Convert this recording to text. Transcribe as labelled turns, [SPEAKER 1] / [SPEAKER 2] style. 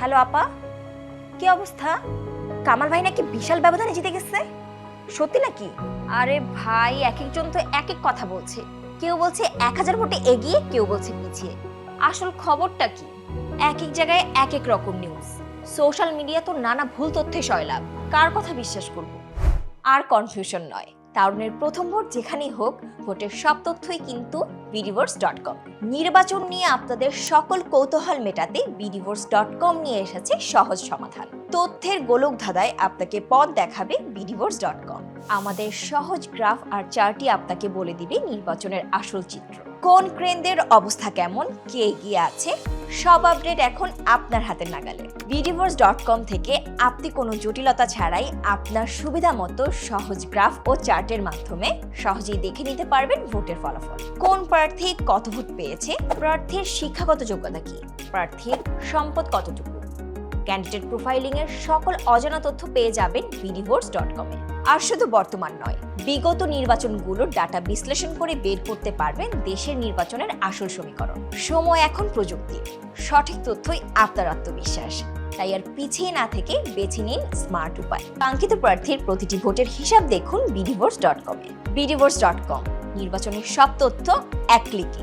[SPEAKER 1] Hello আপা, কি অবস্থা? কামাল ভাই নাকি বিশাল ব্যবধানে জিতে গেছে, সত্যি নাকি? আরে ভাই, এক একজন তো এক এক কথা বলছে। কেউ বলছে 1000 ভোটে এগিয়ে, কেউ বলছে পিছিয়ে। আসল খবরটা কি? এক এক জায়গায় এক এক রকম নিউজ। সোশ্যাল মিডিয়া তো নানা ভুল তথ্যে সয়লাভ। কার কথা বিশ্বাস করব? আর কনফিউশন নয়, তারুণের প্রথম ভোট যেখানেই হোক, ভোটের সব তথ্যই কিন্তু বিডিভোটস.কম। নির্বাচন নিয়ে আপনাদের সকল কৌতূহল মেটাতে বিডিভোটস.কম নিয়ে এসেছে সহজ সমাধান। তথ্যের গোলক ধাঁধায় আপনাকে পথ দেখাবে বিডিভোটস.কম। আমাদের সহজ গ্রাফ আর চার্টই আপনাকে বলে দিবে নির্বাচনের আসল চিত্র। কোন কেন্দ্রের অবস্থা কেমন, কে এগিয়ে আছে, সব আপডেট এখন আপনার হাতের নাগালে। বিডিভোটস.কম থেকে আপনি কোনো জটিলতা ছাড়াই আপনার সুবিধা মতো সহজ গ্রাফ ও চার্টের মাধ্যমে সহজেই দেখে নিতে পারবেন ভোটের ফলাফল। কোন প্রার্থী কত ভোট পেয়েছে, প্রার্থীর শিক্ষাগত যোগ্যতা কি, প্রার্থীর সম্পদ কতটুকু, ক্যান্ডিডেট প্রোফাইলিং এর সকল অজানা তথ্য পেয়ে যাবেন বিডিভোটস.কম এ। আর শুধু বর্তমান নয়, বিগত নির্বাচনগুলোর ডাটা বিশ্লেষণ করে বের করতে পারবেন দেশের নির্বাচনের আসল সমীকরণ। সময় এখন প্রযুক্তি, সঠিক তথ্যই আপনার আত্মবিশ্বাস। তাই আর পিছিয়ে না থেকে বেছে নিন স্মার্ট উপায়। কাঙ্ক্ষিত প্রার্থীর প্রতিটি ভোটের হিসাব দেখুন বিডিভোটস.কম এ। বিডিভোটস.কম, নির্বাচনের সব তথ্য এক ক্লিকে।